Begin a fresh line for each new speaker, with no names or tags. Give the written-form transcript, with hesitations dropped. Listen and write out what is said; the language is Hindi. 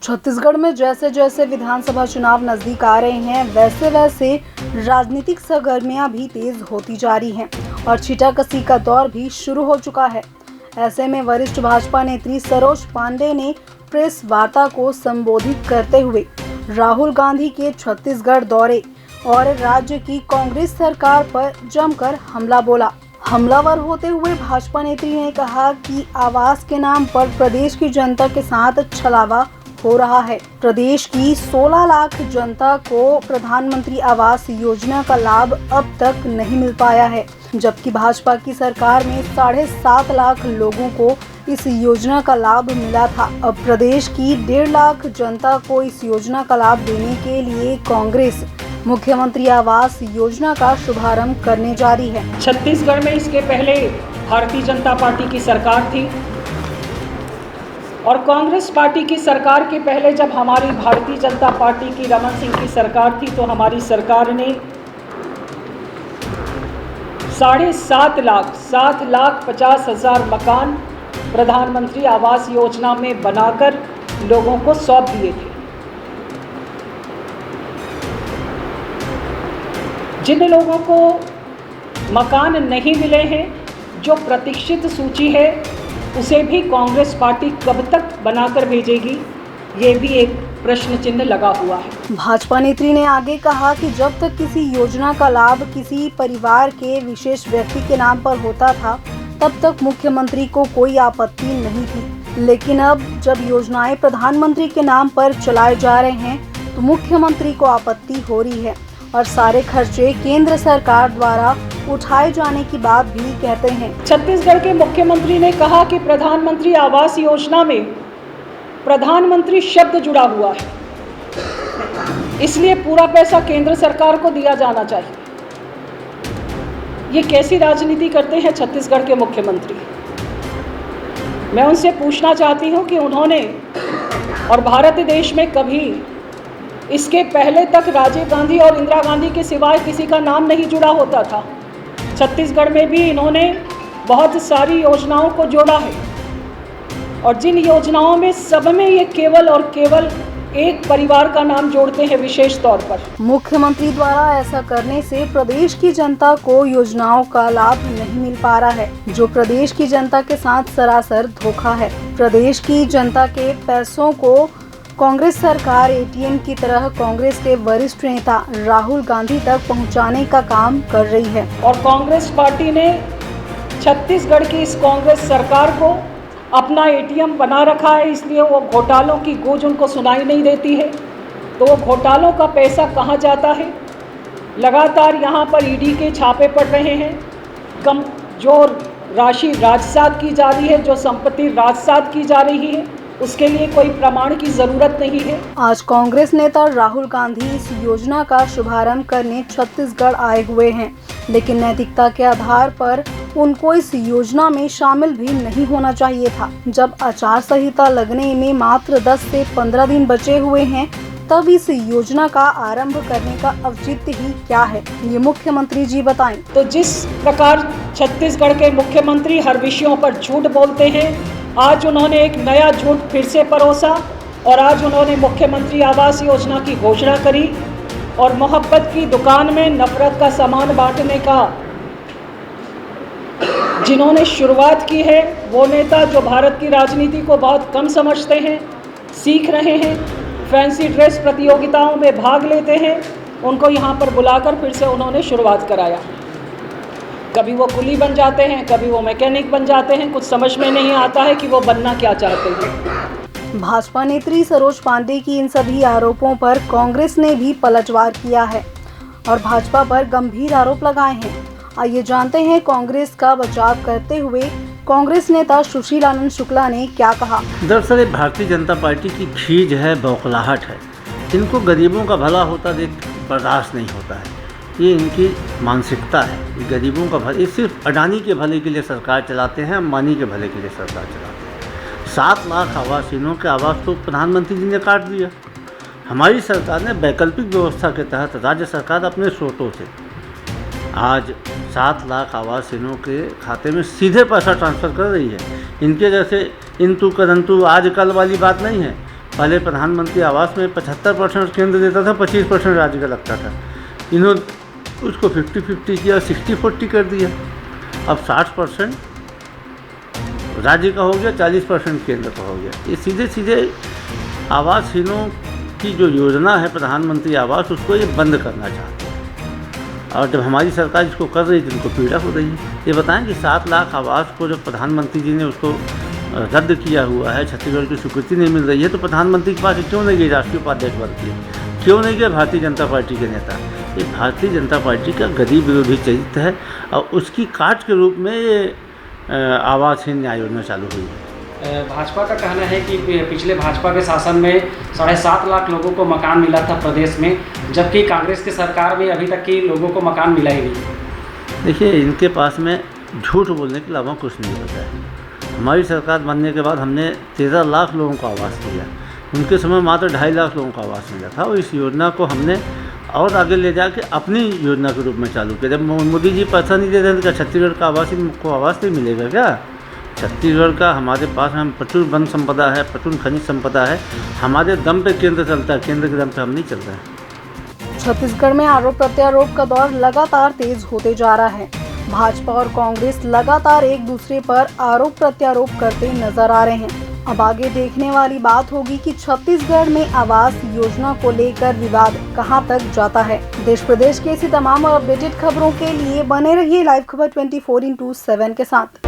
छत्तीसगढ़ में जैसे जैसे विधानसभा चुनाव नजदीक आ रहे हैं वैसे वैसे राजनीतिक सरगर्मियां भी तेज होती जा रही हैं और छींटाकशी का दौर भी शुरू हो चुका है। ऐसे में वरिष्ठ भाजपा नेत्री सरोज पांडे ने प्रेस वार्ता को संबोधित करते हुए राहुल गांधी के छत्तीसगढ़ दौरे और राज्य की कांग्रेस सरकार पर जमकर हमला बोला। हमलावर होते हुए भाजपा नेत्री ने कहा कि आवास के नाम पर प्रदेश की जनता के साथ छलावा हो रहा है। प्रदेश की 16 लाख जनता को प्रधानमंत्री आवास योजना का लाभ अब तक नहीं मिल पाया है, जबकि भाजपा की सरकार में 7.5 लाख लोगों को इस योजना का लाभ मिला था। अब प्रदेश की 1.5 लाख जनता को इस योजना का लाभ देने के लिए कांग्रेस मुख्यमंत्री आवास योजना का शुभारंभ करने जा रही है।
छत्तीसगढ़ में इसके पहले भारतीय जनता पार्टी की सरकार थी और कांग्रेस पार्टी की सरकार के पहले जब हमारी भारतीय जनता पार्टी की रमन सिंह की सरकार थी तो हमारी सरकार ने 7,50,000 मकान प्रधानमंत्री आवास योजना में बनाकर लोगों को सौंप दिए थे। जिन लोगों को मकान नहीं मिले हैं, जो प्रतीक्षित सूची है, उसे भी कांग्रेस पार्टी कब तक बनाकर भेजेगी, ये भी एक प्रश्न चिन्ह लगा हुआ है।
भाजपा नेत्री ने आगे कहा कि जब तक किसी योजना का लाभ किसी परिवार के विशेष व्यक्ति के नाम पर होता था तब तक मुख्यमंत्री को कोई आपत्ति नहीं थी, लेकिन अब जब योजनाएं प्रधानमंत्री के नाम पर चलाए जा रहे हैं तो मुख्यमंत्री को आपत्ति हो रही है और सारे खर्चे केंद्र सरकार द्वारा उठाए जाने की बात भी कहते हैं।
छत्तीसगढ़ के मुख्यमंत्री ने कहा कि प्रधानमंत्री आवास योजना में प्रधानमंत्री शब्द जुड़ा हुआ है, इसलिए पूरा पैसा केंद्र सरकार को दिया जाना चाहिए। ये कैसी राजनीति करते हैं छत्तीसगढ़ के मुख्यमंत्री? मैं उनसे पूछना चाहती हूं कि उन्होंने और भारत देश में कभी इसके पहले तक राजीव गांधी और इंदिरा गांधी के सिवाय किसी का नाम नहीं जुड़ा होता था। छत्तीसगढ़ में भी इन्होंने बहुत सारी योजनाओं को जोड़ा है और जिन योजनाओं में सब में ये केवल और केवल एक परिवार का नाम जोड़ते हैं विशेष तौर पर।
मुख्यमंत्री द्वारा ऐसा करने से प्रदेश की जनता को योजनाओं का लाभ नहीं मिल पा रहा है, जो प्रदेश की जनता के साथ सरासर धोखा है। प्रदेश की जनता के पैसों को कांग्रेस सरकार एटीएम की तरह कांग्रेस के वरिष्ठ नेता राहुल गांधी तक पहुंचाने का काम कर रही है
और कांग्रेस पार्टी ने छत्तीसगढ़ की इस कांग्रेस सरकार को अपना एटीएम बना रखा है, इसलिए वो घोटालों की गूंज उनको सुनाई नहीं देती है। तो वो घोटालों का पैसा कहाँ जाता है? लगातार यहाँ पर ईडी के छापे पड़ रहे हैं। कम जो राशि राजसात की जा रही है, जो संपत्ति राजसात की जा रही है, उसके लिए कोई प्रमाण की जरूरत नहीं है।
आज कांग्रेस नेता राहुल गांधी इस योजना का शुभारंभ करने छत्तीसगढ़ आए हुए हैं, लेकिन नैतिकता के आधार पर उनको इस योजना में शामिल भी नहीं होना चाहिए था। जब आचार संहिता लगने में मात्र 10 से 15 दिन बचे हुए हैं, तब इस योजना का आरंभ करने का औचित्य ही क्या है, ये मुख्यमंत्री जी बताएं।
तो जिस प्रकार छत्तीसगढ़ के मुख्यमंत्री हर विषयों पर झूठ बोलते हैं, आज उन्होंने एक नया झूठ फिर से परोसा और आज उन्होंने मुख्यमंत्री आवास योजना की घोषणा करी और मोहब्बत की दुकान में नफरत का सामान बांटने का जिन्होंने शुरुआत की है, वो नेता जो भारत की राजनीति को बहुत कम समझते हैं, सीख रहे हैं, फैंसी ड्रेस प्रतियोगिताओं में भाग लेते हैं, उनको यहाँ पर बुलाकर फिर से उन्होंने शुरुआत कराया। कभी वो कुली बन जाते हैं, कभी वो मैकेनिक बन जाते हैं, कुछ समझ में नहीं आता है कि वो बनना क्या चाहते हैं।
भाजपा नेत्री सरोज पांडे की इन सभी आरोपों पर कांग्रेस ने भी पलटवार किया है और भाजपा पर गंभीर आरोप लगाए हैं। आइए जानते हैं कांग्रेस का बचाव करते हुए कांग्रेस नेता सुशील आनंद शुक्ला ने क्या कहा।
दरअसल भारतीय जनता पार्टी की खीज है, बौखलाहट है। इनको गरीबों का भला होता देख बर्दाश्त नहीं होता है। ये इनकी मानसिकता है। गरीबों का भला, ये सिर्फ अडानी के भले के लिए सरकार चलाते हैं, अंबानी के भले के लिए सरकार चलाते हैं। 7 लाख आवासीनों के आवास तो प्रधानमंत्री जी ने काट दिया। हमारी सरकार ने वैकल्पिक व्यवस्था के तहत राज्य सरकार अपने स्रोतों से आज 7 लाख आवासीनों के खाते में सीधे पैसा ट्रांसफ़र कर रही है। इनके जैसे इंतु करंतु आज कल वाली बात नहीं है। पहले प्रधानमंत्री आवास में 75% केंद्र देता था, 25% राज्य का लगता था। इन्होंने उसको 50-50 किया, 60-40 कर दिया। अब 60% राज्य का हो गया, 40% केंद्र का हो गया। ये सीधे सीधे आवासहीनों की जो योजना है प्रधानमंत्री आवास, उसको ये बंद करना चाहते हैं। और जब हमारी सरकार इसको कर रही थी, उनको पीड़ा हो रही है। ये बताएं कि 7 लाख आवास को जब प्रधानमंत्री जी ने उसको रद्द किया हुआ है, छत्तीसगढ़ की स्वीकृति नहीं मिल रही है, तो प्रधानमंत्री के पास क्यों नहीं गए राष्ट्रीय उपाध्यक्ष वर्ग के, क्यों नहीं गए भारतीय जनता पार्टी के नेता? ये भारतीय जनता पार्टी का गरीब विरोधी चरित्र है और उसकी काट के रूप में ये आवासहीन न्याय योजना चालू हुई है।
भाजपा का कहना है कि पिछले भाजपा के शासन में 7.5 लाख लोगों को मकान मिला था प्रदेश में, जबकि कांग्रेस की सरकार में अभी तक की लोगों को मकान मिला ही नहीं।
देखिए, इनके पास में झूठ बोलने के अलावा कुछ नहीं होता है। हमारी सरकार बनने के बाद हमने 13 लाख लोगों को आवास दिया। उनके समय मात्र 2.5 लाख लोगों को आवास मिला था और इस योजना को हमने और आगे ले जाके अपनी योजना के रूप में चालू किया। जब मोदी जी पैसा नहीं दे रहे थे, क्या छत्तीसगढ़ का आवासीय को आवास नहीं मिलेगा क्या? छत्तीसगढ़ का हमारे पास हम प्रचुर वन संपदा है, प्रचुर खनिज संपदा है। हमारे दम पे केंद्र चलता है, केंद्र के दम पे हम नहीं चल रहे हैं।
छत्तीसगढ़ में आरोप प्रत्यारोप का दौर लगातार तेज होते जा रहा है। भाजपा और कांग्रेस लगातार एक दूसरे पर आरोप प्रत्यारोप करते नजर आ रहे हैं। अब आगे देखने वाली बात होगी कि छत्तीसगढ़ में आवास योजना को लेकर विवाद कहां तक जाता है। देश प्रदेश की ऐसी तमाम और अपडेटेड खबरों के लिए बने रहिए लाइव खबर 24/7 के साथ।